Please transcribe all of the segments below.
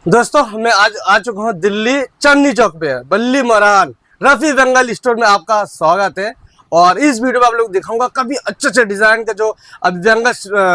दोस्तों मैं आज आ चुका हूँ दिल्ली चांदनी चौक पे बल्ली मरान रफी बेंगल स्टोर में आपका स्वागत है। और इस वीडियो में आप लोग दिखाऊंगा काफी अच्छे डिजाइन का जो अब बेंगल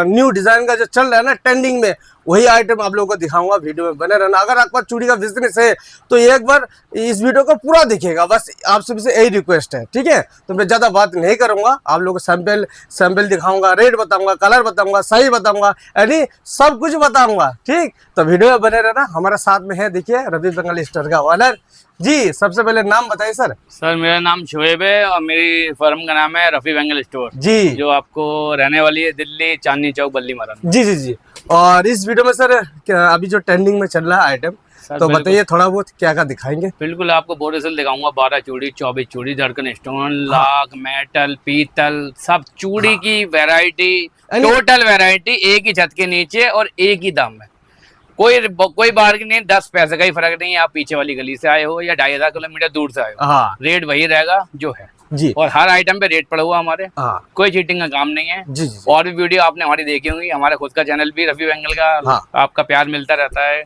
न्यू डिजाइन का जो चल रहा है ना ट्रेंडिंग में, वही आइटम आप लोगों को दिखाऊंगा। वीडियो में बने रहना। अगर आपका चूड़ी का बिजनेस है तो एक बार इस वीडियो को पूरा देखिएगा, बस आप सभी से यही रिक्वेस्ट है, ठीक है। तो मैं ज्यादा बात नहीं करूंगा, आप लोगों को सैंपल दिखाऊंगा, रेट बताऊंगा, कलर बताऊंगा, साइज बताऊंगा, यानी सब कुछ बताऊंगा, ठीक। तो वीडियो में बने रहना। हमारे साथ में है देखिए रफी बेंगल स्टोर का ओनर जी। सबसे पहले नाम बताइए सर। सर मेरा नाम शोएब है और मेरी फर्म का नाम है रफी बेंगल स्टोर जी, जो आपको रहने वाली है दिल्ली चांदनी चौक बल्ली मरान। जी जी जी। और इस वीडियो में सर अभी जो ट्रेंडिंग में चल रहा है आइटम, तो बताइए थोड़ा बहुत क्या क्या दिखाएंगे। बिल्कुल आपको बोरोसिल दिखाऊंगा। 12 चूड़ी, 24 चूड़ी, धड़कन स्टोन, लाख, मेटल, पीतल, सब चूड़ी की वैरायटी, टोटल वैरायटी एक ही छत के नीचे और एक ही दाम में। कोई बार्गेन नहीं, 10 पैसे का ही फर्क नहीं है। आप पीछे वाली गली से आए हो या 2,500 किलोमीटर दूर से आए हो, हाँ, रेट वही रहेगा जो है जी। और हर आइटम पे रेट पड़ा हुआ हमारे, हाँ, कोई चीटिंग का काम नहीं है। जी, जी। और भी वीडियो आपने हमारी देखी होंगी, हमारा खुद का चैनल भी रफी बेंगल का, हाँ। आपका प्यार मिलता रहता है,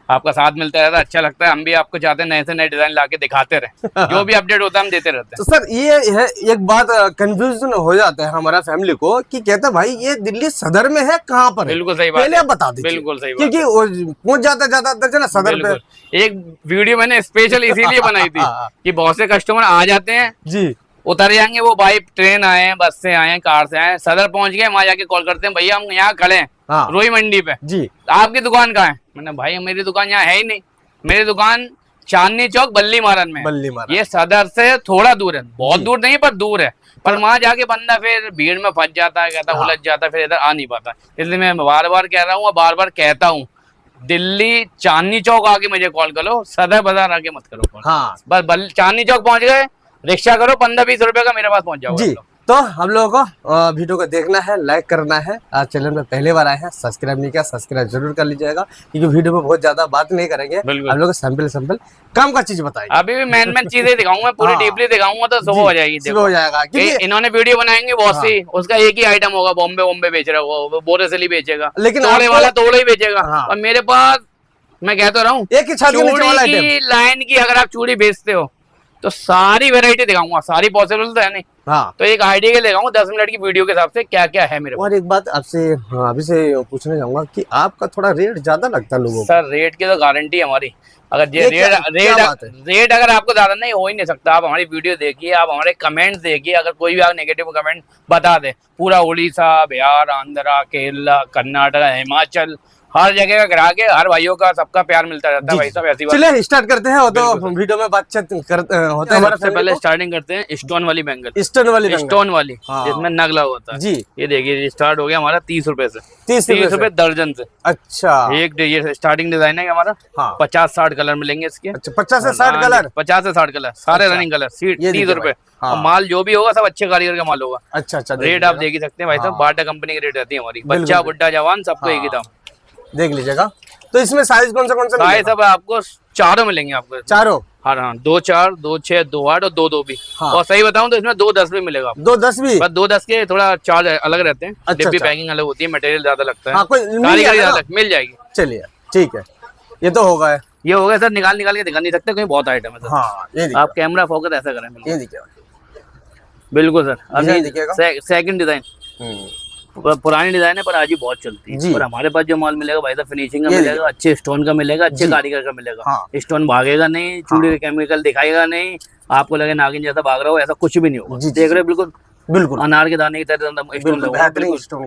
आपका साथ मिलता रहता है, अच्छा लगता है। हम भी आपको चाहते हैं नए से नए डिजाइन लाके दिखाते रहे, जो भी अपडेट होता है हम देते रहते हैं। तो सर ये है एक बात कंफ्यूजन हो जाता है हमारा फैमिली को कि कहता है भाई ये दिल्ली सदर में है, कहाँ पर है? बिल्कुल सही बात पहले आप बता दीजिए। बिल्कुल सही बात, क्योंकि पहुंच जाता ना सदर पे। एक वीडियो मैंने स्पेशल इसीलिए बनाई थी कि बहुत से कस्टमर आ जाते हैं जी, उतर जाएंगे, वो बाई ट्रेन आए हैं, बस से आए हैं, कार से आए हैं, सदर पहुंच गए, वहां जाके कॉल करते हैं भैया हम यहाँ खड़े हैं, हाँ, रोई मंडी पे जी, आपकी दुकान कहाँ है? मैंने भाई मेरी दुकान यहाँ है ही नहीं, मेरी दुकान चांदनी चौक बल्ली मारन में। बल्ली मारन ये सदर से थोड़ा दूर है, बहुत दूर नहीं पर दूर है, पर वहां जाके बंदा फिर भीड़ में फंस जाता है, कहता उलझ जाता है, फिर इधर आ नहीं पाता। इसलिए मैं बार बार कह रहा हूँ और बार बार कहता हूँ, दिल्ली चांदनी चौक आके मुझे कॉल करो, सदर बाजार आके मत करो कॉल। हाँ, बस चांदनी चौक पहुंच गए, रिक्शा करो, 15-20 रुपए का मेरे पास पहुंच जाओगे जी। तो हम लोगों को वीडियो को देखना है, लाइक करना है। आज चैनल में पहले बार आए हैं, सब्सक्राइब नहीं किया, सब्सक्राइब जरूर कर लीजिएगा, क्योंकि वीडियो में बहुत ज्यादा बात नहीं करेंगे। हम लोग सैंपल काम का चीज बताएंगे। अभी भी मेन चीजें दिखाऊंगा, पूरी डीपली दिखाऊंगा तो सुबह हो जाएगी, हो जाएगा। इन्होंने वीडियो बनाएंगे बहुत सी, उसका एक ही आइटम होगा, बॉम्बे बेच रहा होगा, बोरोसिल ही बेचेगा, लेकिन तोड़े वाला तोड़े ही बेचेगा। और मेरे पास मैं कहता रहा हूँ एक ही छत के नीचे वाला आइटम, चूड़ी की लाइन की अगर आप चूड़ी बेचते हो तो सारी वैरायटी दिखाऊंगा, सारी पॉसिबल तो है नहीं। हाँ, तो एक आइडिया के दिखाऊंगा 10 मिनट की वीडियो के हिसाब से क्या क्या है मेरे पास। और एक बात आपसे अभी से पूछना चाहूंगा कि आपका थोड़ा रेट ज्यादा लगता है लोगों को। सर रेट की तो गारंटी है हमारी, अगर ये रेट अगर आपको ज्यादा नहीं हो ही नहीं सकता। आप हमारी वीडियो देखिए, आप हमारे कमेंट्स देखिए, अगर कोई भी आप नेगेटिव कमेंट बता दे, पूरा उड़ीसा, बिहार, आंध्रा, केरला, कर्नाटक, हिमाचल, हर जगह का ग्राहक है, हर भाइयों का सबका प्यार मिलता रहता है भाई साहब। ऐसी बात। चलिए स्टार्ट करते हैं, तो वीडियो में बातचीत होता है। सबसे पहले स्टार्टिंग करते हैं स्टोन वाली बेंगल, स्टोन वाली जिसमें नगला होता है जी। ये देखिए स्टार्ट हो गया हमारा 30 रुपए से, 30 रुपए दर्जन से। अच्छा, एक ये स्टार्टिंग डिजाइन है हमारा। 50-60 कलर मिलेंगे इसके। अच्छा, 50 से 60 कलर, 50 से 60 कलर, सारे रनिंग कलर, 30 रुपए। माल जो भी होगा सब अच्छे कारीगर का माल होगा। अच्छा, रेट आप देख ही सकते हैं भाई साहब, बाटा कंपनी की रेट रहती है हमारी। बच्चा बुड्ढा जवान सबको एक ही दाम, देख लीजिएगा। तो इसमें साइज कौन सा साइज सब आपको चारों मिलेंगे, आपको चारों। हाँ, 2-4, 2-6, 2-8 और 2-2 भी। और सही बताऊं तो इसमें 2-10 भी मिलेगा। 2-10 भी, बस 2-10 के थोड़ा चार्ज अलग रहते हैं। डिब्बी पैकिंग अलग होती है, मटेरियल ज्यादा लगता है, मिल जाएगी। चलिए ठीक है, ये तो होगा, ये हो गया सर। निकाल के दिखा नहीं सकते, कहीं बहुत आइटम है सर। हाँ, ये आप कैमरा फोकस ऐसा करें, ये देखिए, बिल्कुल सर। अभी सेकंड डिजाइन, पुरानी डिजाइन है पर आज ही बहुत चलती है। और हमारे पास जो माल मिलेगा भाई साहब, फिनिशिंग का मिलेगा, अच्छे स्टोन का मिलेगा, अच्छे कारीगर का मिलेगा। स्टोन भागेगा नहीं, चूड़ी केमिकल दिखाएगा नहीं, आपको लगे नागिन जैसा भाग रहा हो, ऐसा कुछ भी नहीं होगा। देख रहे बिल्कुल बिल्कुल अनार के दाने की तरह स्टोन लगा,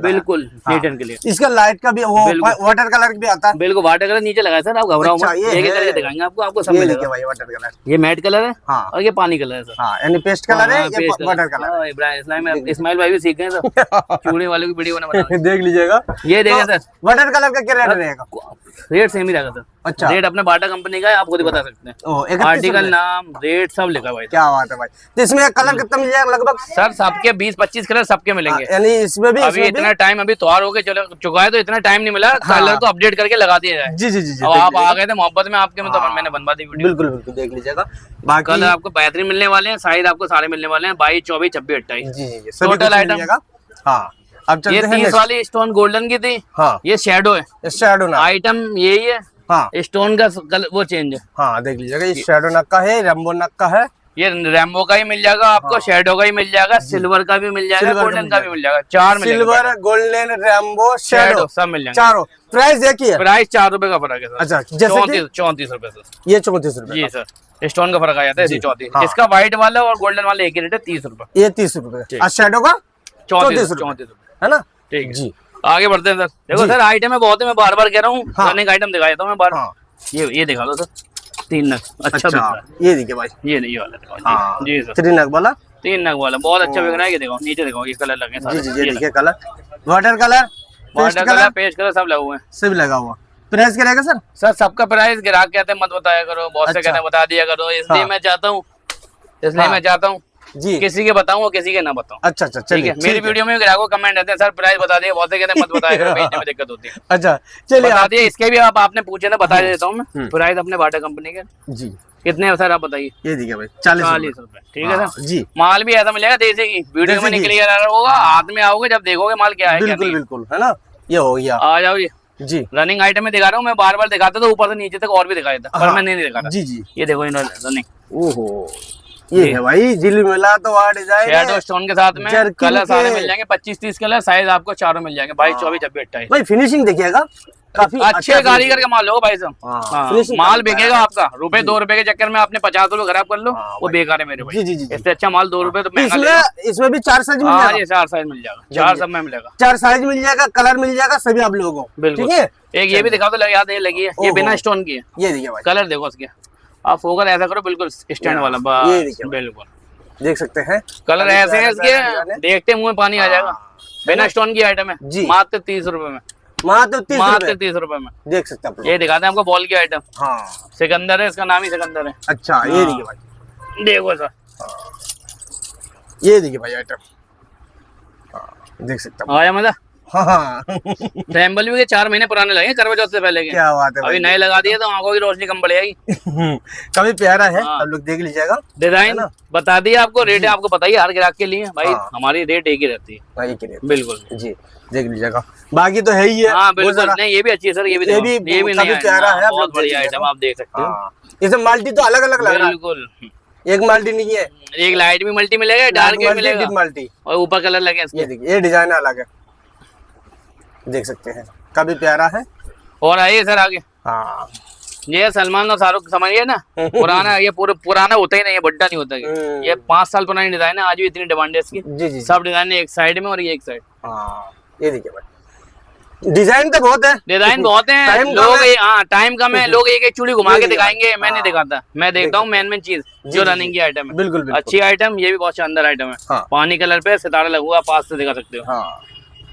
बिल्कुल नीट एंड क्लियर। इसका लाइट का भी वो वाटर कलर भी आता है, बिल्कुल वाटर कलर नीचे लगा है सर, आप घबराओ मत, एक करके दिखाएंगे आपको सब मिलेगा। भाई वाटर कलर, ये मैट कलर है और ये पानी कलर है सर, यानी पेस्ट कलर है, ये वाटर कलर। इस्माइल भाई भी सीख गए सर, चूड़ी वाले की वीडियो बना देख लीजिएगा। ये देखिए सर, वाटर कलर का क्या रेट रहेगा? रेट सेम ही रहेगा सर। अच्छा, रेट अपने बाटा कंपनी का है, आप खुद ही बता सकते हैं, आर्टिकल नाम रेट सब लिखा भाई। क्या बात है भाई। तो इसमें कलर कितना मिल जाएगा लगभग? सर सबके 20-25 कलर सबके मिलेंगे, यानी इसमें भी अभी इतना टाइम अभी त्योहार होके चलो चुका है, तो इतना टाइम नहीं मिला कलर को अपडेट करके लगा दिया जाए। जी जी जी, आप आ गए थे मोहब्बत में आपके में, तो मैंने बनवा दी वीडियो। बिल्कुल बिल्कुल, देख लीजिएगा। बाकी कलर आपको बेहतरीन मिलने वाले हैं, साइज आपको सारे मिलने वाले हैं, 22, 24, 26, 28 टोटल आइटम। हाँ, अब ये 30 वाली स्टोन गोल्डन की थी। हाँ, ये शैडो है, शैडो ना आइटम यही है। हाँ स्टोन का वो चेंज है। हाँ देख लीजिएगा, ये शैडो नग का है, रेम्बो नग का है, ये रैम्बो का ही मिल जाएगा आपको, शेडो का ही मिल जाएगा, सिल्वर का भी मिल जाएगा, गोल्डन का भी मिल जाएगा, 4 मिलेगा। सिल्वर, गोल्डन, रेम्बो, शैडो सब मिल जाएंगे। चारों प्राइस एक ही है। प्राइस 4 रुपए का फर्क है सर। अच्छा, जैसे कि 34 रुपए सर। ये 34 रुपए जी सर, स्टोन का फर्क आ जाता है, 34। हाँ। इसका व्हाइट वाला और गोल्डन वाला एक ही रेट है, 30 रुपए। ये 30 रुपए, और शैडो का 34 रुपए, है ना? ठीक है जी, आगे बढ़ते हैं सर। देखो सर आइटम है बहुत है, मैं बार बार कह रहा हूँ, हाँ। रनिंग आइटम दिखा देता हूँ मैं बार। हाँ। ये दिखा दो सर, 3 नग अच्छा बिक रहा है। ये देखिए भाई, ये नहीं वाला दिखाओ। हाँ। जी सर, 3 नग वाला, 3 नग वाला बहुत अच्छा बिक रहा है। ये देखो नीचे देखो, ये कलर लगे जी सारे। जी, ये देखिए colour, water colour, paste water colour, colour, paste colour सब लगे हुए हैं सब लगा हुआ। प्राइस क्या रहेगा सर? सर। सबका प्राइस ग्राहक कहते हैं मत बताया करो, बहुत से अच्छा। कहते हैं बता दिया करो, इसलिए हाँ। मैं चाहता हूँ, इसलिए हाँ। मैं चाहता हूँ जी, किसी के बताऊं और किसी के ना बताऊं। अच्छा अच्छा, ठीक चलिए है, मेरी वीडियो में ग्राहकों को कमेंट आते हैं, सर प्राइस बता दिए, बहुत से कहते हैं मत बताया करो, भेजने में दिक्कत होती है। अच्छा चलिए, बता आप दिए, इसके भी आप आपने पूछे ना, बता देता हूँ मैं। प्राइस अपने बाटा कंपनी के जी, कितने है सर, आप बताइए। ये देखिए भाई, 40 रुपए। ठीक है सर जी, माल भी ऐसा मिलेगा देसी की, वीडियो में देसी की। क्लियर आ रहा होगा, हाथ में आओगे जब देखोगे माल क्या है क्या बिल्कुल नहीं है। बिल्कुल, है ना? ये हो गया। आ जाओ जी, जी रनिंग आइटम में दिखा रहा हूँ मैं, बार बार दिखाता था ऊपर से नीचे तक और भी दिखाया था, पर हाँ। मैं नहीं दिखा रहा। जी जी, ये देखो रनिंग ओहो, ये है भाई जिल मिला तो वहाँ डिजाइन शेडो स्टोन के साथ में, जर्किन कलर सारे के। मिल जाएंगे, 25-30 कलर, साइज आपको चारों मिल जाएंगे, 22, 24, 26, 28। भाई फिनिशिंग देखिएगा, काफी अच्छे अच्छा कारीगर का माल होगा भाई साहब। हाँ, हाँ, finishing माल काफी बिकेगा है। आपका, रुपए 2 रुपए के चक्कर में आपने 50 रुपए खराब कर लो, हाँ, वो भाई। बेकार है मेरे भाई। जी जी जी, इससे अच्छा माल 2 रुपए तो महंगा ले लो। इसमें भी 4 साइज मिल हाँ जाएगा, ये 4 साइज मिल जाएगा, 4 सब में मिलेगा, 4 साइज मिल जाएगा, कलर मिल जाएगा सभी आप लोगों को। बिल्कुल। ठीक है, एक ये भी दिखा दो, याद है लगी है, ये ओहो। बिना स्टोन की है। ये देखिए भाई, कलर देखो उसके, आप फोकस ऐसा करो बिल्कुल स्टैंड वाला, ये बस देखिए। बिल्कुल देख सकते हैं कलर ऐसे है इसके, डिजाइन देखते मुंह में पानी आ जाएगा। बिना स्टोन की आइटम है जी। मात्र 30 रुपए में, मात्र 30 मात्र रुपए, 30 रुपए में। देख सकते हैं आप लोग। ये दिखाते हैं आपको बॉल की आइटम, हाँ, सिकंदर है, इसका नाम ही सिकंदर है। अच्छा ये देखिए भाई, देखो सर, ये देखिए भाई आइटम, देख सकते हैं। आया मजा। हाँ सैंपल भी 4 महीने पुराने लगे करवा चौथ से पहले के, क्या बात है अभी भाई, नए लगा दिए तो आंखों की रोशनी कम बढ़ जाएगी। काफी प्यारा है, हाँ। आप लोग देख लीजिएगा। डिजाइन ना? बता दिया आपको, रेट आपको बताइए हर ग्राहक के लिए भाई, हाँ। हमारी रेट एक ही रहती है। भाई के लिए बिल्कुल जी, देख लीजिएगा, बाकी तो है ही है। हाँ वो बिल्कुल, जरा- नहीं ये भी अच्छी है सर, ये भी ये देखो, भी ये भी काफी नहीं प्यारा है, आप बहुत लोग बढ़िया देख आइटम, आप देख सकते हो। हाँ, इसमें मल्टी तो अलग अलग लग रहा बिल्कुल, है, एक मल्टी नहीं है, एक लाइट भी मल्टी मिलेगा, डार्क भी मिलेगा, मल्टी, और ऊपर कलर लगे ये इसके। देखिए, ये डिजाइन अलग है, देख सकते हैं, काफी प्यारा है। और आइए सर आगे, हाँ, ये सलमान और शाहरुख समझिए ना, पुराना, ये पूरा पुराना होता ही नहीं है, बड्डा नहीं होता ये 5 साल पुरानी डिजाइन है, आज भी इतनी डिमांड है इसकी। जी जी, सब डिजाइन एक साइड में और ये एक साइड, हाँ, ये देखिए भाई, डिजाइन तो बहुत है, डिजाइन बहुत है। टाइम कम लोग है। हाँ टाइम कम है, लोग एक एक चूड़ी घुमा ये के देखिए दिखाएंगे, भाई। मैं नहीं हाँ। दिखाता, मैं देखता हूँ मेन चीज जी, जो जी, रनिंग की आइटम है। बिल्कुल बिल्कुल, अच्छी आइटम, ये भी बहुत शानदार आइटम है। हाँ। पानी कलर पे सितारा लगा हुआ, पास से दिखा सकते हो, हाँ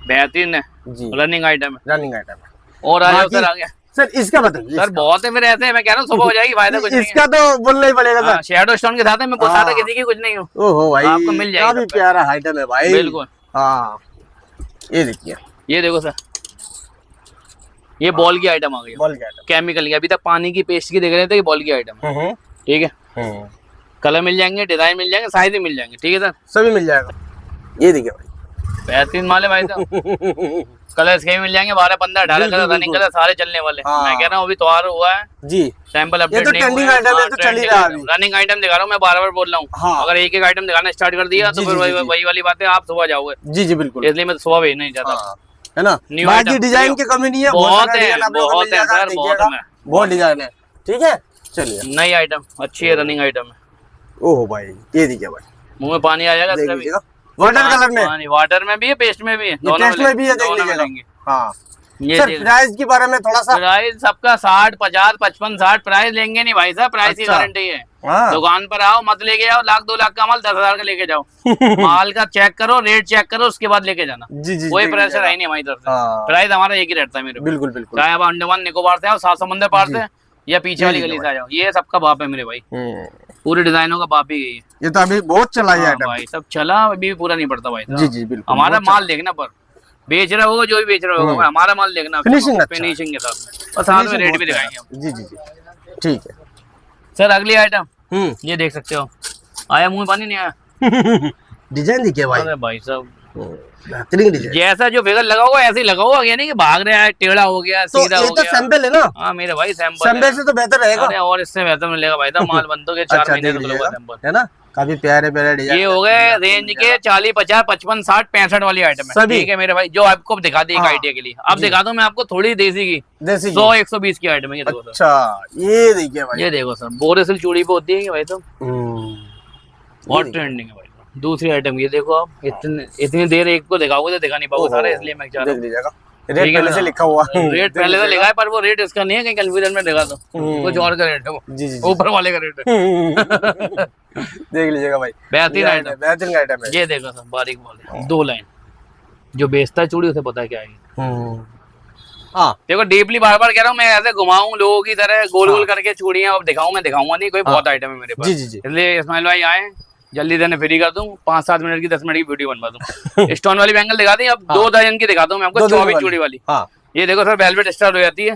बेहतरीन है, जी, रनिंग आइटम है। रनिंग आइटम है। और आ जाओ बाकी- सर आगे, सर इसका बताइए, सर बहुत है फिर ऐसे, मैं कह रहा हूँ सुबह हो जाएगी, फायदा कुछ नहीं इसका तो बोलना ही पड़ेगा है। सर। शेडो स्टोन के साथ है, मैं बताता हाँ। किसी की कुछ नहीं हूँ। ओहो भाई, आपको मिल जाएगी काफी सब पे। प्यारा आइटम है भाई, बिल्कुल, हाँ, ये देखिए, ये देखो सर, ये बॉल की आइटम आ गई, बॉल के आइटम, केमिकल की, अभी तक पानी की पेस्ट की देख रहे थे, ये बॉल की आइटम है। ठीक है, कलर मिल जाएंगे, डिजाइन मिल जाएंगे, साइज भी मिल जाएंगे। ठीक है सर, सभी मिल जाएगा। ये देखिए भाई, बेहतरीन माल है भाई साहब। कलर इसके भी मिल जाएंगे, 12, 15, 18 बिल्कुल, कलर, रनिंग बिल्कुल। कलर सारे चलने वाले। हाँ। मैं कह रहा हूँ अभी त्योहार हुआ है, जी, सैंपल ये अपडेट तो नहीं हुए ट्रेंडिंग हैं। आइटम है, हाँ, तो चल ही trending रहा है अभी। रनिंग आइटम दिखा रहा हूँ मैं, बार बार बोल रहा हूँ। हाँ। अगर एक एक आइटम दिखाना स्टार्ट कर दिया तो जी, फिर जी, वही जी, वही वाली बात है, आप सुबह जाओगे, जी जी बिल्कुल, इसलिए मैं तो सुबह भेजना नहीं चाहता। हाँ, है ना? New बाकी item, डिजाइन की कमी नहीं है, बहुत सारा है, डिजाइन आप लोगों को बहुत मिल है जाएगा, सर, बहुत देखिएगा, है। बहुत डिजाइन है। ठीक है, चलिए, नई आइटम अच्छी है, रनिंग आइटम है, ओहो भाई, ये देखिए भाई, मुंह में पानी आ जाएगा देख इसका भी। लीजिएगा, वाटर कलर में, वाटर में भी है, पेस्ट में भी है, दोनों टेस्ट में भी है, देख दोनों लीजिएगा। मिलेंगे। हाँ, ये सर देख- प्राइस के बारे में थोड़ा सा, प्राइस सबका 60, 50, 55, 60 प्राइस लेंगे नहीं भाई साहब, प्राइस की अच्छा। गारंटी है। हाँ, दुकान पर आओ, मत लेके जाओ 1 लाख 2 लाख का माल, 10,000 का लेके जाओ। माल का चेक करो, रेट चेक करो, उसके बाद लेके जाना। जी जी, कोई देख प्रेशर लीजिएगा। है नहीं हमारी तरफ से, हाँ, प्राइस हमारा एक ही रहता है मेरे को। बिल्कुल बिल्कुल, चाहे आप अंडमान निकोबार से आओ, 7 समंदर पार जी। से, या पीछे वाली गली से आ जाओ, ये सबका बाप है मेरे भाई, पूरे डिजाइनों का बाप ही यही है। ये तो अभी बहुत चला है हाँ आइटम। भाई सब चला, अभी भी पूरा नहीं पड़ता भाई साहब। जी जी बिल्कुल, हमारा बहुत माल देखना, पर बेच रहा होगा जो भी बेच रहा होगा भाई, हमारा माल देखना, फिनिशिंग अच्छा है। फिनिशिंग के साथ में, और साथ में Finishing रेट बहुत भी प्यारा दिखाएंगे हम। है। जी जी जी, ठीक है। सर अगली आइटम ये देख सकते हो, आया मुंह में पानी नहीं आया? डिजाइन देखिए भाई, अरे भाई साहब बेहतरीन डिजाइन। जैसा जो फिगर लगा हुआ ऐसे ही लगा हुआ, ये नहीं कि भाग रहा है, टेढ़ा हो गया, तो सीधा ये हो तो गया। सैंपल है ना? हाँ मेरे भाई सैंपल सैंपल से तो बेहतर रहेगा। अरे और इससे बेहतर मिलेगा भाई साहब, माल बनते के 4 अच्छा, महीने देख से लीजिएगा, सैंपल है ना, काफी प्यारे प्यारे डिजाइन। ये हो गए रेंज के 40, 50, 55, 60, 65 वाली आइटम है। सभी? ठीक है मेरे भाई, जो आपको दिखा दी एक हाँ, आइडिया के लिए। अब दिखा दूं मैं आपको थोड़ी देसी की, देसी की। 100, 120 की आइटम है। ये देखो सर, अच्छा, ये देखिए भाई, ये देखो सर, बोरेसिल चूड़ी पे होती है भाई साहब, बहुत ट्रेंडिंग है भाई। दूसरी आइटम ये देखो आप, इतनी देर एक को दिखाओगे तो दिखा नहीं पाओगे सारा, इसलिए मैं चाह रहा देख हूँ। लीजिएगा, रेट पहले से लिखा हुआ है। रेट पहले से लिखा है, पर वो रेट इसका नहीं है, कहीं कंफ्यूजन में दिखा दो, कुछ और का रेट है वो, जी जी जी। ऊपर वाले का रेट है। देख लीजिएगा भाई, बेहतरीन आइटम, बेहतरीन आइटम है। ये देखो सर, बारीक वाले 2 लाइन, जो बेचता है चूड़ी उसे पता है क्या है। हाँ, देखो डीपली बार बार कह रहा हूँ मैं, ऐसे घुमाऊं लोगों की तरह, गोल गोल करके चूड़ियां अब दिखाऊं, मैं दिखाऊंगा नहीं, कोई बहुत आइटम है मेरे पास। जी जी जी। इसलिए इस्माइल भाई आए, जल्दी देने फ्री कर दूं, 5-7 मिनट की 10 मिनट की वीडियो बनवा दूं। स्टोन वाली बैंगल दिखा दी, अब 2 दर्जन की दिखाता हूँ मैं आपको, 24 चूड़ी वाली। हाँ, ये देखो सर, वेलवेट स्टार्ट हो जाती है,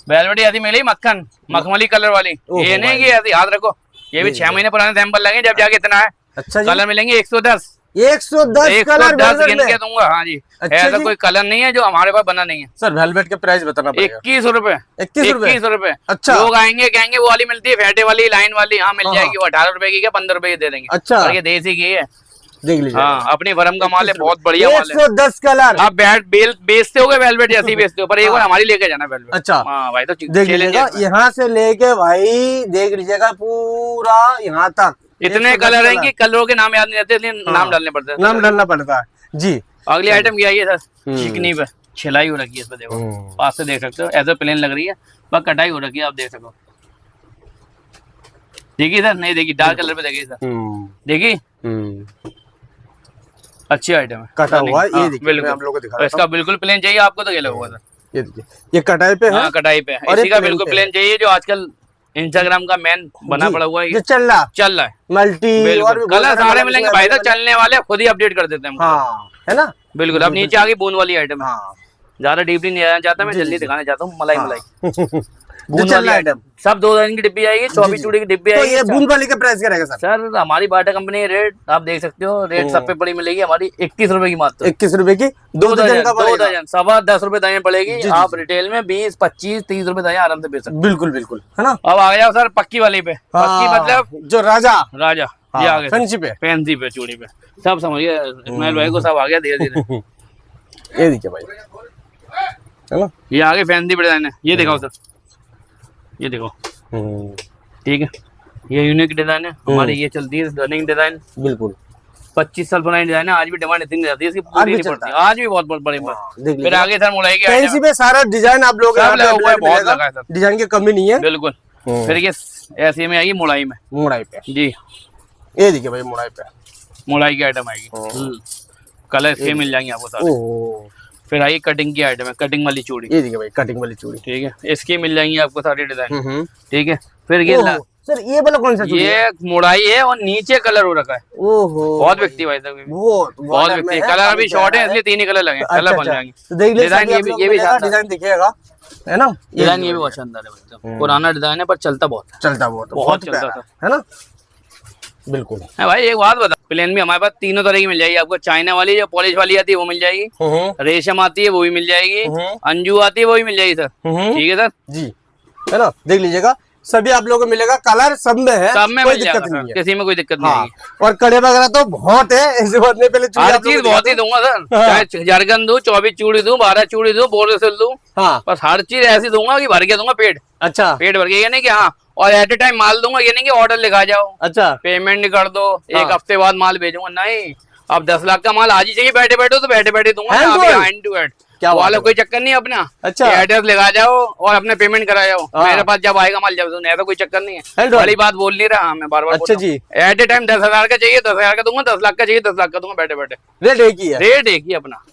वेलवेट आती मिली मक्खन, मखमली कलर वाली, ये नहीं कि ऐसी, याद रखो ये भी 6 महीने पुराने सैंपल लगे, जब जाके इतना है। अच्छा, कलर मिलेंगे 110 कलर 110 गिन के दूंगा। हाँ जी, अच्छा ऐसा जी। कोई कलर नहीं है जो हमारे पास बना नहीं है। सर वेलवेट के प्राइस बताना पड़ेगा। 21 रुपए, 21 रुपए। अच्छा। लोग आएंगे कहेंगे वो वाली मिलती है, फैटे वाली, लाइन वाली, हाँ मिल जाएगी, वो 18 रुपए की क्या 15 रुपए की दे देंगे। अच्छा, और ये देसी की है, देख लीजिए। हाँ अपनी फर्म का माल है, बहुत बढ़िया माल है। 110 कलर आप बेचते हो वेलवेट जैसी बेचते हो, पर एक बार हमारी लेके जाना वेलवेट। अच्छा, हाँ भाई, तो देख लीजिएगा, यहाँ से लेके भाई देख लीजिएगा पूरा यहाँ तक इतने कलर हैं कि कलरों के नाम याद नहीं रहते, इसलिए नाम डालने पड़ते हैं। नाम डालना पड़ता है जी। अगली आइटम क्या है सर, चिकनी पे छिलाई हो रखी है, इस पे देखो, पास से देख सकते हो, ऐसे प्लेन लग रही है, बस कटाई हो रखी है, आप देख सको। देखिए सर, नहीं देखी, डार्क कलर पे देखिए सर, देखिए अच्छी आइटम है, कटा हुआ ये देखिए, बिल्कुल हम लोग को दिखा और इसका बिल्कुल प्लेन चाहिए आपको तो ये लगेगा सर, ये देखिए, ये कटाई पे है। हाँ कटाई पे है, और इसी ये का प्लेन बिल्कुल पे प्लेन चाहिए, जो आजकल इंस्टाग्राम का मैन बना पड़ा हुआ है, ये चल रहा है मल्टी, और भी कलर सारे मिलेंगे भाई, तो चलने वाले खुद ही अपडेट कर देते हैं। हाँ, है ना, बिल्कुल। अब नीचे आगे बूंद वाली आइटम है, हाँ, ज्यादा डीपली नहीं जाना चाहता मैं, जल्दी दिखाने चाहता हूँ। मलाई बूंद चल वाली रहा आइटम, सब 2 दर्जन की डिब्बी आएगी, 24 चूड़ी की डिब्बी तो आएगी। ये बूंद वाली का प्राइस क्या रहेगा सर? सर हमारी बाटा कंपनी रेट आप देख सकते हो, रेट सब पे बड़ी मिलेगी हमारी 21 रुपए की मात्र। 21 रुपए की 2 दर्जन का 2 दर्जन, 10.25 रुपए दर्जन पड़ेगी। जी, आप जी। रिटेल में 20, 25, 30 रुपए दर्जन आराम से बेच सकते बिल्कुल बिल्कुल, है ना। हो। अब आ जाओ सर पक्की वाली पे, पक्की मतलब जो राजा राजा, ये आ गए फैंसी पे, फैंसी पे, चूड़ी पे, सब समझिए इस्माइल भाई को, सब आ गया धीरे धीरे। ये देखिए भाई, चलो ये आगे फैंसी पे डिजाइन है, ये दिखाओ सर, ये देखो, ठीक है, ये यूनिक डिजाइन है हमारी, ये चलती है रनिंग डिजाइन, बिल्कुल 25 साल पुरानी डिजाइन है, आज भी डिमांड इतनी रहती है इसकी, पूरी नहीं पड़ती, आज भी बहुत बहुत बड़ी देख फिर आगे सर मुड़ाई की फैंसी पे सारा डिजाइन आप लोग सब लगा हुआ है, बहुत लगा है सर, डिजाइन की कमी नहीं है बिल्कुल। फिर ये ऐसे में आएगी मुड़ाई में, मुड़ाई पे जी, ये देखिए भाई, मुड़ाई पे मुड़ाई की आइटम आएगी, कलर इसके मिल जाएंगे आपको सारे। ओह, फिर आई कटिंग की आइटम है, कटिंग वाली चूड़ी, ये देखिए भाई, कटिंग वाली चूड़ी, ठीक है, इसकी मिल जाएंगी आपको सारी डिजाइन, ठीक है। फिर ये सर ये वाला कौन सा चूड़ी है? ये मुड़ाई है और नीचे कलर हो रखा है, ओहो, बहुत बिकती है भाई साहब, बहुत बिकती है। कलर अभी शॉर्ट है इसलिए 3 ही कलर लगे, कलर बन जाएंगे। तो देख लीजिए, डिजाइन ये भी डिजाइन दिखेगा, है ना, डिजाइन ये भी बहुत शानदार है भाई साहब, पुराना डिजाइन है पर चलता बहुत है, चलता बहुत चलता प्यारा है ना, बिल्कुल है भाई। एक बात बता, प्लेन भी हमारे पास तीनों तरह की मिल जाएगी आपको, चाइना वाली जो पॉलिश वाली आती है वो मिल जाएगी, रेशम आती है वो भी मिल जाएगी, अंजू आती है वो भी मिल जाएगी सर, ठीक है सर जी, है ना, देख लीजिएगा, सभी आप लोगों को मिलेगा, कलर सब में है, सब में कोई मिल दिक्कत जाएगा नहीं सर, है, किसी में कोई दिक्कत नहीं हाँ, आएगी। और कड़े वगैरह तो बहुत है, ऐसे बात नहीं, पहले हर चीज बहुत ही दूंगा सर, चाहे जरगन दूं, 24 चूड़ी दूं, 12 चूड़ी दूं, बोरोसिल दूं, हाँ, बस हर चीज ऐसी दूंगा कि भर के दूंगा पेट, अच्छा पेट भर के, ये नहीं कि हाँ, और एट ए टाइम माल दूंगा, ये नहीं कि ऑर्डर लिखा जाओ, अच्छा, पेमेंट कर दो, एक हफ्ते बाद माल भेजूंगा, नहीं। अब 10 लाख का माल आज ही चाहिए बैठे बैठे, तो बैठे बैठे दूंगा, हैंड टू हैंड, क्या वाला कोई चक्कर नहीं अपना, अच्छा, एड्रेस लगा जाओ और अपने पेमेंट करा जाओ, मेरे पास जब आएगा माल जब दूं, ऐसा कोई चक्कर नहीं है, बड़ी बात बोल नहीं रहा मैं बार बार। अच्छा जी, एट ए टाइम 10,000 का चाहिए 10,000 का दूंगा, 10 लाख का चाहिए 10 लाख का दूंगा, बैठे बैठे रेट एक ही है, रेट एक ही अपना।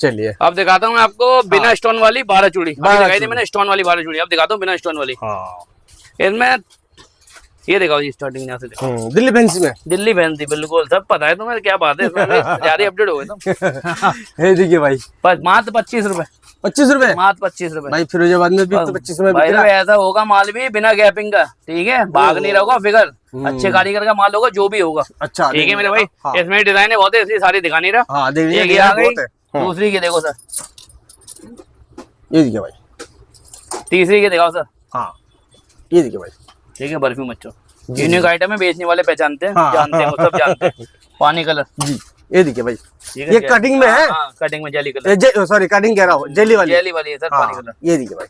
चलिए अब दिखाता हूँ मैं आपको बिना स्टोन वाली 12 चूड़ी, दिखाई थी मैंने स्टोन वाली 12 चूड़ी, अब दिखाता हूँ बिना स्टोन वाली। इसमें ये देखो जी स्टार्टिंग यहाँ से देखो। दिल्ली फैंसी में, दिल्ली फैंसी बिल्कुल सब पता है तुम्हें, क्या बात है इसमें ज्यादा अपडेट हो गए तुम। ये देखिए भाई मात्र 25 रुपए, 25 रुपए मात्र 25 रुपए भाई। फिरोजाबाद में भी तो 25 में भाई। बिक रहा है। ऐसा होगा माल भी बिना गैपिंग का, ठीक है, भाग नहीं रहोगा फिगर, अच्छे कारीगर का माल होगा जो भी होगा। अच्छा ठीक है मेरे भाई। हाँ। इसमें डिजाइन है बहुत है, इसलिए सारी दिखा नहीं रहा। हाँ, देखिए एक ये आ गई, बहुत है। दूसरी की देखो सर, ये देखिए भाई, तीसरी की दिखाओ सर। हाँ ये देखिए भाई, ठीक है, बर्फ्यू मच्छो यूनिक आइटम है, बेचने वाले पहचानते हैं, हाँ। जानते हैं, वो सब जानते हैं। पानी कलर जी ये देखिए भाई, ठीक है, ये कटिंग में है। हाँ, कटिंग में जेली कलर, सॉरी कटिंग कह रहा हूँ, जेली वाली, जेली वाली है सर, हाँ, पानी कलर। ये देखिए भाई,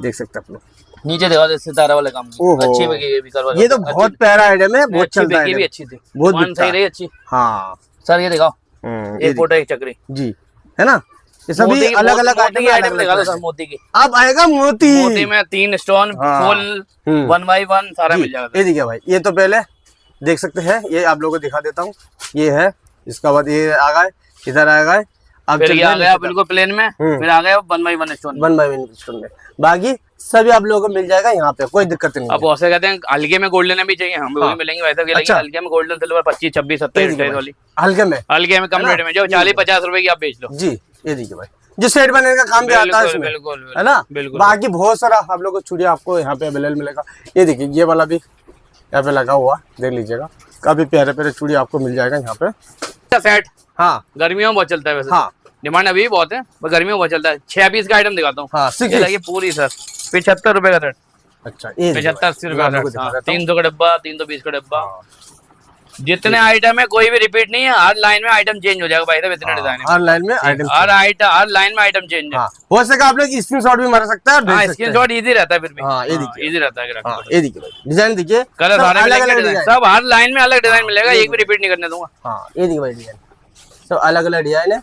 देख सकते हैं आप लोग। नीचे दिखाओ जैसे सितारा वाले काम, अच्छी बिकी ये भी करवा, ये तो बहुत प्यारा आइटम है, बहुत चलता है। ये भी अच्छी थी, बहुत वन सही रही अच्छी। हाँ सर ये दिखाओ, ये एक फोटो एक चक्री जी, है ना, ये सभी अलग अलग आइटम दिखा दो सर। मोती की, अब आएगा मोती, मोती में 3 स्टोन फुल 1 by 1 सारा मिल जाएगा। ये देखिए भाई, ये तो पहले देख सकते हैं, ये आप लोगों को दिखा देता हूँ। ये है, इसका बाद ये आ गए, इधर आ गए, अब फिर ये आ गया बिल्कुल प्लेन में, फिर आ गया 1 by 1 स्टोन, 1 by 1 स्टोन में। बाकी सभी आप लोगों को मिल जाएगा यहाँ पे, कोई दिक्कत नहीं है। अब बहुत से कहते हैं हल्के में गोल्डन भी चाहिए, हम भी मिलेंगे वैसे भी। अच्छा। हल्के में गोल्डन सिल्वर 25 26 27 वाली, हल्के में, हल्के में कम रेट में जो 40 50 रुपए की आप बेच लो जी। ये देखिए भाई, जो सेट बनाने का काम भी आता है इसमें, बिल्कुल है ना, बिल्कुल। बाकी बहुत सारा आप लोगों को चूड़ी आपको यहाँ पे अवेलेबल मिलेगा। ये देखिए, ये वाला भी यहाँ पे लगा हुआ, देख लीजिएगा, काफी प्यारे प्यारे चूड़ी आपको मिल जाएगा यहाँ पे। सेट हाँ, गर्मियों में बहुत चलता है वैसे, हाँ, डिमांड अभी भी बहुत है, पर गर्मियों में बहुत चलता है। 6 पीस का आइटम दिखाता हूँ। हाँ, ये लगी पूरी सर 75 रुपए का सेट, अच्छा, ये 75 80 रुपए का सेट, 300 का डब्बा, 320 का डब्बा। जितने हाँ। आइटम है कोई भी रिपीट नहीं है, हर लाइन में आइटम चेंज हो जाएगा भाई साहब, इतने डिजाइन है हर लाइन में आइटम, हर लाइन में आइटम चेंज है। हो सके आप लोग स्क्रीनशॉट भी मार सकते हैं, हाँ, स्क्रीनशॉट इजी रहता है फिर भी। हाँ, ये देखिए, इजी रहता है ग्राहक हाँ, को। ये देखिए भाई, डिजाइन देखिए, कलर सारे अलग मिलेंगे, अलग डिजाइन डिजाइन, सब हर लाइन में अलग डिजाइन मिलेगा, एक भी रिपीट नहीं करने दूंगा। हाँ, ये देखिए भाई, डिजाइन सब अलग अलग डिजाइन है।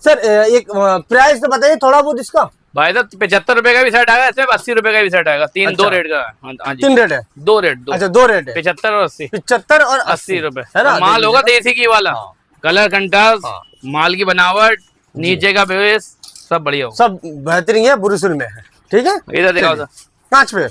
सर एक प्राइस तो बताइए थोड़ा बहुत इसका। भाई साहब 75 रुपए का भी सेट आएगा, इसमें 80 रुपए का भी सेट आएगा, तीन दो रेट का है। हाँ जी, 3 रेट है, दो रेट, दो, अच्छा 2 रेट है, 75 और 80, 75 और 80 रुपए है ना। माल होगा देसी की वाला, कलर कंट्रास्ट, माल की बनावट, नीचे का बेस सब बढ़िया होगा, सब बेहतरीन है, बुरुसिल में है। ठीक है, इधर दिखाओ सर। 5 पे,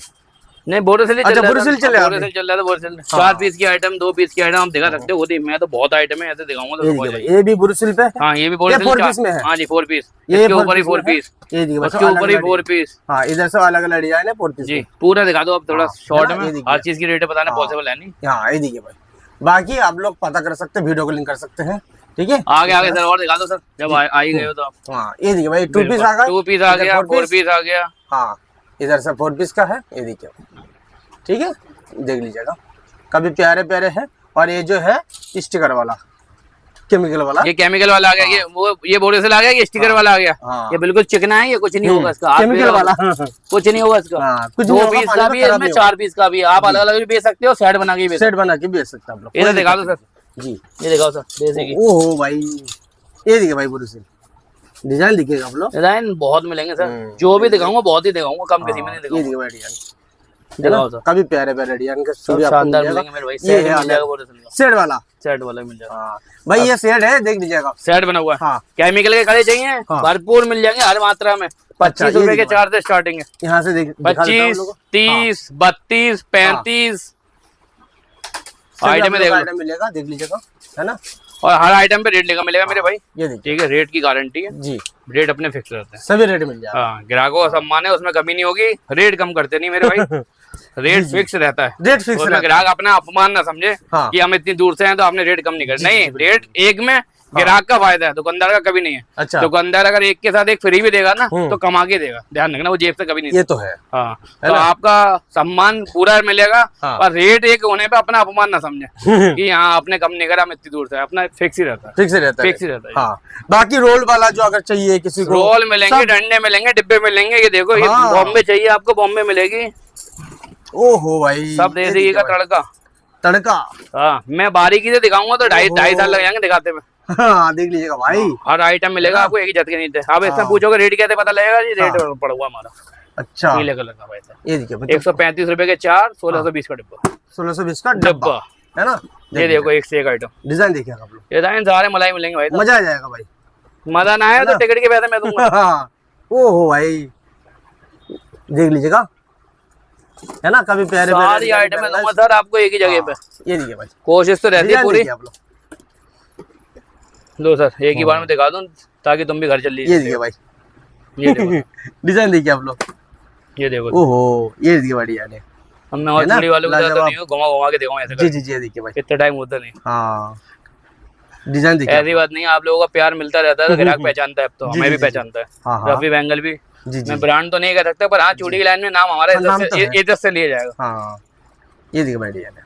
नहीं बोरोसिल अच्छा, बोरोसिल चल रहा है, बोरोसिल चल रहा था, बोरोसिल 4 पीस की आइटम, 2 पीस की आइटम आप दिखा सकते हो। मैं तो बहुत आइटम है ऐसे दिखाऊंगा तो ये हो देखिए जाएगी। भाई, ये भी बुरुसिल पे है। हाँ, ये भी ये 4 पीस में है। हाँ जी 4 पीस, ये इसके ऊपर ही 4 में है। पीस, ये देखिए भाई, उसके ऊपर ही 4 पीस। हाँ, इधर से अलग अलग डिजाइन है 4 पीस जी पूरा दिखा दो अब थोड़ा शॉर्ट है ना, में, ये देखिए। हर चीज की रेट बताना पॉसिबल है नहीं। हाँ, ये देखिए भाई, बाकी आप लोग पता कर सकते हैं, वीडियो कॉलिंग कर सकते हैं। ठीक है, आगे आगे सर और दिखा दो सर, जब आ ही गए हो तो आप। हाँ, ये देखिए भाई, 2 पीस आ गया, 2 पीस आ गया, 4 पीस आ गया। हाँ, इधर से 4 पीस का है, ये देखिए, ठीक है, देख लीजिएगा, काफी प्यारे प्यारे हैं। और ये जो है स्टिकर वाला, केमिकल वाला, ये केमिकल वाला आ गया, ये बोरोसिल आ गया, ये स्टिकर वाला आ गया। हाँ। ये बिल्कुल चिकना है, ये कुछ नहीं होगा इसका, केमिकल वाला, कुछ नहीं होगा इसका। हाँ, कुछ 2 पीस का भी है इसमें, 4 पीस का भी, आप अलग अलग भी बेच सकते हो, सेट बना के भी सेट बना के बेच सकते हैं आप लोग। इधर दिखा दो सर जी, ये दिखाओ सर देसी की। ओहो भाई, ये देखिए भाई, बुरुसिल डिजाइन दिखेगा आप लोग, डिजाइन बहुत मिलेंगे सर, जो भी दिखाऊंगा बहुत ही दिखाऊंगा, कम किसी में नहीं ये दिखाऊंगा। देखिए भाई, डिजाइन दिखाओ सर, काफी प्यारे प्यारे डिजाइन का सब शानदार मिलेंगे मेरे भाई, ये सेट है मिल जाएगा बोरोसिल का, सेट वाला, सेट वाला मिल जाएगा। हाँ भाई, ये सेट है, देख लीजिएगा, सेट बना हुआ है, हाँ, केमिकल के कड़े चाहिए हाँ। भरपूर मिल जाएंगे हर मात्रा में। 25 ये रुपए के देखो 4 से स्टार्टिंग है, यहाँ से दिखा देता हूँ 25 लोगों को। 30 32 35 सभी आइटम आप में लोगों को देख लो। आइटम मिलेगा, देख लीजिएगा, है ना। और हर आइटम पे रेट लिखा मिलेगा मेरे भाई, ये देखिए ठीक है, रेट की गारंटी है, जी, रेट अपने फिक्स रहते हैं। सभी रेट मिल जाएगा, हाँ, ग्राहकों का सम्मान है, उसमें कमी नहीं होगी, रेट कम करते नहीं मेरे भाई, रेट फिक्स रहता है, रेट फिक्स उसमें ग्राहक अपना अपमान ना समझे हाँ। कि हम इतनी दूर से हैं तो आपने रेट कम नहीं कर, नहीं, रेट एक में ग्राहक का फायदा है, दुकानदार का कभी नहीं है। अच्छा, दुकानदार अगर एक के साथ एक फ्री भी देगा ना तो कमा के देगा, ध्यान रखना, वो जेब से कभी नहीं ये तो है, हाँ, तो आपका सम्मान पूरा मिलेगा। हाँ। और रेट एक होने पे अपना अपमान ना समझे कि हाँ आपने कम नहीं करा, हम इतनी दूर से, अपना फिक्स ही रहता है, फिक्स रहता है, फिक्स ही रहता है। हाँ। बाकी रोल वाला जो अगर चाहिए किसी को, रोल मिलेंगे, डंडे मिलेंगे, डिब्बे मिलेंगे, ये देखो ये हाँ। बॉम्बे चाहिए आपको, बॉम्बे मिलेगी, ओहो भाई, सब देसी का तड़का। तड़का, हाँ, मैं बारीकी से दिखाऊंगा तो 2.5 साल लग जाएंगे दिखाते में। हाँ, देख लीजिएगा भाई, हर आइटम मिलेगा आपको एक ही झटके नीचे। आप इसमें पूछोगे रेट कैसे पता लगेगा जी, रेट पड़ा हुआ हमारा अच्छा, नीले कलर का भाई साहब, ये देखिए 135 रुपए के 4, 1620 का डिब्बा, 1620 का डब्बा, डब्बा, है ना। ये देखो एक से एक आइटम, डिजाइन देखिए आप लोग, डिजाइन सारे मलाई मिलेंगे भाई साहब। मजा आ जाएगा भाई, मजा ना आया तो टिकट के पैसे मैं दूंगा। ओहो भाई, देख लीजिएगा, है ना, काफी प्यारे सारी आइटम है दूंगा सर आपको एक ही जगह पे। ये देखिए भाई, कोशिश तो रहती है पूरी। आप लोग लो सर एक ही बार में दिखा दूं ताकि तुम भी घर चल लीजिए। ये देखिए भाई, ये देखो डिजाइन देखिए आप लोग, ये देखो। ओहो ये देखिए बढ़िया है। हम मैं और चूड़ी वालों को जाता नहीं हूँ, घुमा घुमा के दिखाऊं ऐसे जी जी जी, ये देखिए भाई, इतना टाइम होता नहीं। हाँ डिजाइन देखिए, ऐसी बात नहीं है, आप लोगों का प्यार मिलता रहता है तो ग्राहक पहचानता है, अब तो जी, हमें जी, भी जी, पहचानता है। हाँ, हाँ। रफी बैंगल भी जी जी, मैं ब्रांड तो नहीं कह सकता, पर हाँ चूड़ी की लाइन में नाम हमारा नाम तो है। इज्जत से लिया जाएगा। हाँ ये देखिए भाई डिजाइन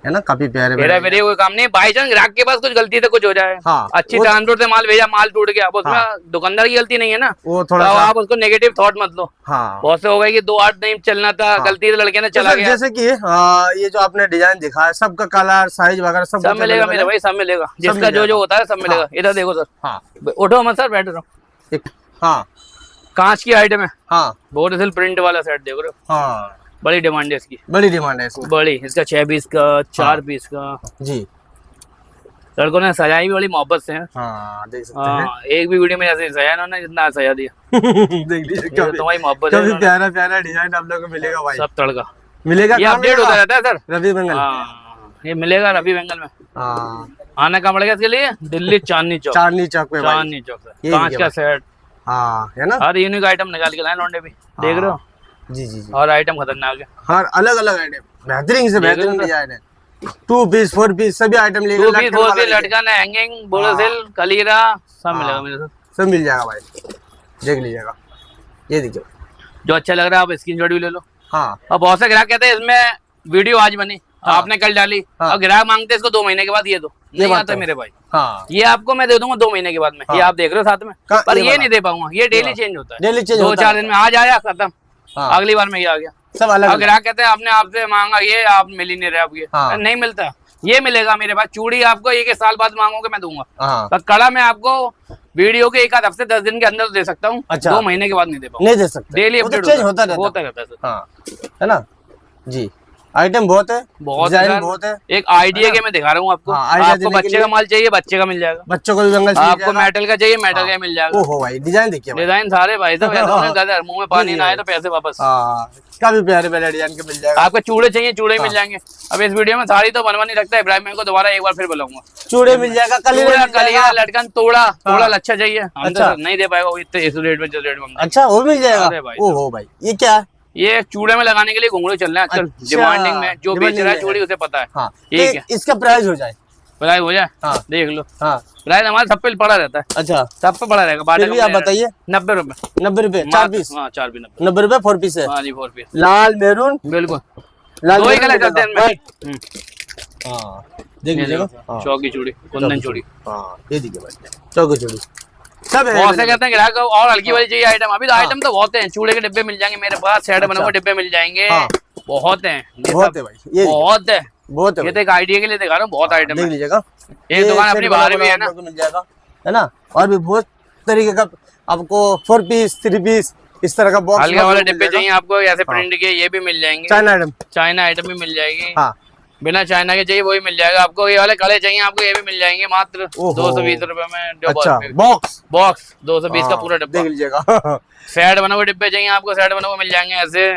है ना, काफी प्यारे मेरा मेरे कोई काम नहीं, बाई चांस ग्राहक के पास कुछ गलती से कुछ हो जाए, हाँ, अच्छी ट्रांसपोर्ट से माल भेजा, माल टूट गया, अब उसमें दुकानदार की गलती नहीं है ना, वो थोड़ा तो सा, आप उसको नेगेटिव थॉट मत लो। हाँ बहुत से हो गए कि 2-8 नहीं चलना था, गलती से लड़के ने चला गया। जैसे कि ये जो आपने डिजाइन दिखा है, सबका कलर साइज वगैरह सब सब मिलेगा मेरे भाई, सब मिलेगा, जिसका जो जो होता है सब मिलेगा। इधर देखो सर, हाँ उठो मत सर, बैठ रहो। हाँ कांच की आइटम है, हाँ बोरोसिल प्रिंट वाला सेट देख रहे हो, हाँ, बड़ी डिमांड है इसकी, बड़ी डिमांड है इसमें, बड़ी। इसका 6 पीस का, 4 पीस का, जी लड़कों ने सजाई भी बड़ी मोहब्बत से है। हाँ देख सकते हैं, हाँ, एक भी वीडियो में ऐसे सजाया इन्होंने जितना सजा दिया। देख लीजिए ये तो तुम्हारी मोहब्बत है काफी इन्होंने। प्यारा प्यारा डिजाइन आप लोगों को मिलेगा भाई, सब तड़का मिलेगा, ये कहाँ अपडेट मिलेगा? होता रहता है सर। रवि बंगल, हाँ ये मिलेगा रफी बेंगल में। हाँ आना कहाँ पड़ेगा इसके लिए? दिल्ली चांदनी चौक, चांदनी चौक पे भाई, चांदनी चौक से ये कांच देखिए का सेट, हाँ है ना, हर यूनिक आइटम निकाल के लाए लौंडे भी, देख रहे हो। जी जी जी, और आइटम खतरनाक है, हर अलग अलग आइटम बेहतरीन से बेहतरीन देखो डिजाइन है, 2 पीस 4 पीस सभी आइटम लेकर 2 पीस 4 पीस, लटकन, हैंगिंग, बोरोसिल, कलीरा, सब मिलेगा मेरे साथ, सब मिल जाएगा भाई, देख लीजिएगा, ये देखिए, जो अच्छा लग रहा है आप स्क्रीनशॉट भी ले लो। हाँ और बहुत से ग्राहक कहते हैं इसमें वीडियो आज बनी, आपने कल डाली, हाँ। और ग्राहक मांगते हैं इसको 2 महीने के बाद, ये दो नहीं बात आता तो मेरे भाई। हाँ, ये आपको मैं दे दूंगा 2 महीने के बाद में, ये आप देख रहे हो साथ में, पर ये ये वाला। नहीं दे पाऊंगा, ये डेली चेंज होता है, डेली चेंज 2-4 दिन में आज आया खत्म, हाँ। अगली बार में ये आ गया। सब अलग और अलग, ग्राहक कहते हैं आपने आपसे मांगा ये, आप मिल ही नहीं रहे, आप ये हाँ। नहीं मिलता, ये मिलेगा मेरे पास। चूड़ी आपको 1 साल बाद मांगोगे मैं दूंगा, हाँ पर कड़ा मैं आपको वीडियो के 1 आध हफ्ते 10 दिन के अंदर दे सकता हूँ, अच्छा। 2 महीने के बाद नहीं दे पाऊंगा, नहीं दे सकते, डेली वो तो अपडेट चेंज होता रहता रहता है सर। हाँ है ना जी, आइटम बहुत है, बहुत डिजाइन सर। बहुत है, एक आइडिया के मैं दिखा रहा हूँ आपको, हाँ, आइडिया आपको देने के बच्चे लिए। का माल चाहिए बच्चे का मिल जाएगा, बच्चों को भी बंगल चाहिए आपको जाएगा। मेटल का चाहिए मेटल हाँ। का मिल जाएगा। ओहो भाई डिजाइन देखिए भाई, डिजाइन सारे भाई साहब ऐसे होंगे गदर, मुंह में पानी ना आए तो पैसे वापस। हाँ काफी प्यारे प्यारे डिजाइन के मिल जाएगा, आपको चूड़े चाहिए चूड़े मिल जाएंगे। अब इस वीडियो में साड़ी तो बनवा नहीं सकता, इब्राहिम भाई को दोबारा एक बार फिर बुलाऊंगा। चूड़े मिल जाएगा, चूड़ा, कलिया, लटकन, तोड़ा अच्छा चाहिए, हम अच्छा। तो नहीं दे पाएगा वो इतने इस रेट में, जिस रेट में। अच्छा वो मिल अरे जाएगा, भाई ओहो भाई ये क्या है? ये चूड़े में लगाने के लिए घुंघरू चल रहे हैं आजकल, अच्छा, डिमांडिंग में, जो बेच डिमांडिंग रहा है में चूड़ी उसे पता है। हाँ ठीक है, इसका प्राइस हो जाए, प्राइस हो जाए, हाँ। देख लो हाँ प्राइस हमारे सब पे पड़ा रहता है, अच्छा सब पे पड़ा रहेगा। फिर भी आप बताइए, 90 रुपए 90 रुपए 4 पीस, हाँ 4 भी 90 रुपए 4 पीस है, हाँ जी 4 पीस लाल मेरून, बिल्कुल, लाल दो ही मेरून कलर चलते हैं व्हाइट। इनमें। हाँ देख लीजिएगा, हाँ। चौक की चूड़ी, कुंदन चूड़ी, हाँ ये देखिए भाई चौकी चूड़ी सब है, बहुत से कहते हैं ग्राहक और हल्की वाली चाहिए आइटम, अभी तो आइटम तो बहुत है, चूड़े के डिब्बे मिल जाएंगे मेरे पास, सेट बने हुए डिब्बे मिल जाएंगे, हाँ। बहुत है, ये बहुत सब है भाई, ये बहुत है, बहुत है ये भाई। तो एक आइडिया के लिए दिखा रहा हूँ, बहुत आइटम देख है। लीजिएगा, एक दुकान सेट अपनी बना बाहर बना भी है आप ना, लोगों को मिल जाएगा, है ना, और भी बहुत तरीके का आपको 4 पीस 3 पीस इस तरह का बॉक्स, हल्का वाले डिब्बे चाहिए आपको ऐसे प्रिंट के, ये भी मिल जाएंगे, चाइना आइटम, चाइना आइटम भी मिल जाएगी, हाँ बिना चाइना के चाहिए वो भी मिल जाएगा आपको, ये वाले कड़े चाहिए आपको ये भी मिल जाएंगे मात्र ओहो। 220 रुपए में। अच्छा बॉक्स बॉक्स 220 का पूरा डिब्बा, देख लीजिएगा, सेट बने हुए डिब्बे चाहिए आपको, सेट बने हुए मिल जाएंगे ऐसे।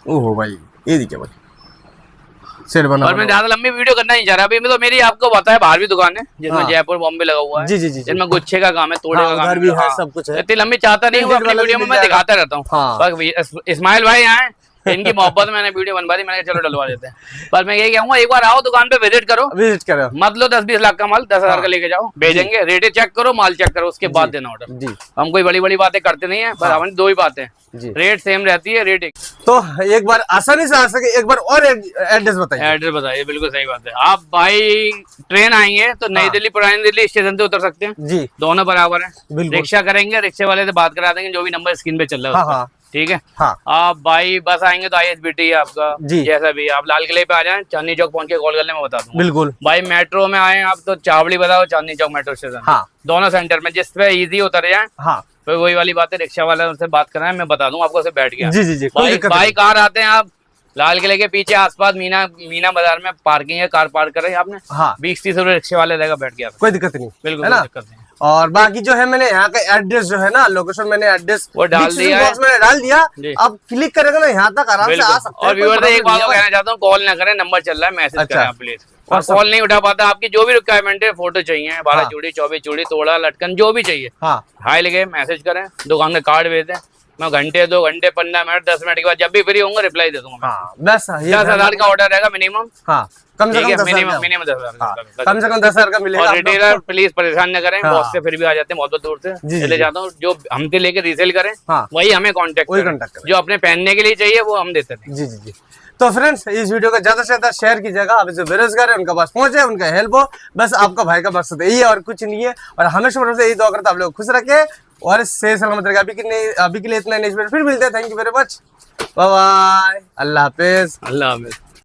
ओहो भाई ये देखिए भाई सेट बना और मैं ज्यादा लंबी वीडियो करना नहीं चाह रहा, अभी मैं तो मेरी आपको पता है बाहर भी दुकान है जिसमें हाँ। जयपुर बॉम्बे लगा हुआ है, जी जी जी जी। जिनमें गुच्छे का काम है, तोड़े हाँ, का काम उधर भी है, हाँ। सब कुछ है। इतनी लंबी चाहता नहीं हूँ, अपनी वीडियो में मैं दिखाता रहता हूँ, हाँ। बस इस्माइल भाई आए, इनकी मोहब्बत में मैंने वीडियो बनवा दी, मैंने कहा चलो डलवा देते हैं। पर मैं यही कहूँगा एक बार आओ दुकान पे विजिट करो, विजिट करो, मत लो 10-20 लाख का माल, 10,000 का लेके जाओ, भेजेंगे, रेट चेक करो, माल चेक करो, उसके बाद देना ऑर्डर। जी हम कोई बड़ी बड़ी बातें करते नहीं है, पर हमारी 2 ही बातें, जी रेट सेम रहती है, रेट एक। तो एक बार आसानी से आ सके एक बार और एड्रेस बताइए, एड्रेस बताइए, बिल्कुल सही बात है। आप भाई ट्रेन आएंगे तो नई दिल्ली पुरानी दिल्ली स्टेशन से उतर सकते हैं, जी दोनों बराबर है। बिल्कुल। रिक्शा करेंगे, रिक्शे वाले से बात करा देंगे, जो भी नंबर स्क्रीन पे चल रहा है हाँ उसका। हाँ ठीक है, हाँ आप भाई बस आएंगे तो ISBT है आपका, जी। जैसा भी आप लाल किले पे आ जाए, चांदनी चौक पहुंच के कॉल कर ले, मैं बता दूंगा। बिल्कुल, भाई मेट्रो में आए आप तो चावड़ी बताओ, चांदनी चौक मेट्रो स्टेशन, हाँ दोनों सेंटर में, जिस पे इजी उतर जाए, हाँ फिर वही वाली बात है, रिक्शा वाले से बात कराएं, मैं बता दूंगा आपको, उसे बैठ गया। जी जी जी, कोई दिक्कत भाई नहीं। कार आते हैं आप लाल किले के पीछे आसपास मीना बाजार में पार्किंग है, कार पार्क करें आपने, हाँ 20-30 रुपए रिक्शे वाले रहेगा, बैठ गया, कोई दिक्कत नहीं, बिल्कुल है कोई ना। दिक्कत नहीं। और बाकी जो है मैंने यहाँ का एड्रेस जो है ना, लोकेशन मैंने एड्रेस वो डाल दिया है, बॉक्स में डाल दिया। आप क्लिक करेगा ना यहाँ तक आराम से आ सकते हैं। और व्यूअर एक बात कहना चाहता हूँ, कॉल ना करें, नंबर चल रहा है, मैसेज करें आप प्लीज। और कॉल नहीं उठा पाता, आपकी जो भी रिक्वायरमेंट है, फोटो चाहिए, 12 चूड़ी 24 चूड़ी तोड़ा लटकन जो भी चाहिए, हाई लगे मैसेज करें, दुकान का कार्ड भेज दें, मैं घंटे 2 घंटे 15 मिनट 10 मिनट के बाद जब भी फ्री होंगे रिप्लाई दे दूंगा। बस 10,000 का ऑर्डर रहेगा मिनिमम। कम से कम मिनिमम 10,000 का मिलेगा। और रिटेलर प्लीज परेशान न करें, बहुत से फिर भी आ जाते हैं बहुत दूर से, इसलिए चाहता हूँ जो हमसे लेके रीसेल करें वही हमें कांटेक्ट करें, जो अपने पहनने के लिए चाहिए वो हम देते हैं। जी जी जी। तो फ्रेंड्स इस वीडियो को ज्यादा से ज्यादा शेयर कीजिएगा, अभी जो बेरोजगार है उनके पास पहुंचे, उनका हेल्प हो, बस आपका भाई का मकसद यही है और कुछ नहीं है। और हमेशा मतलब से यही दुआ करता आप लोग खुश रखे और सही सलामत रहे। अभी के लिए इतना, नेक्स्ट वीडियो फिर मिलते हैं। Thank you very much, bye bye, अल्लाह हाफिज। अल्लाह हाफिज।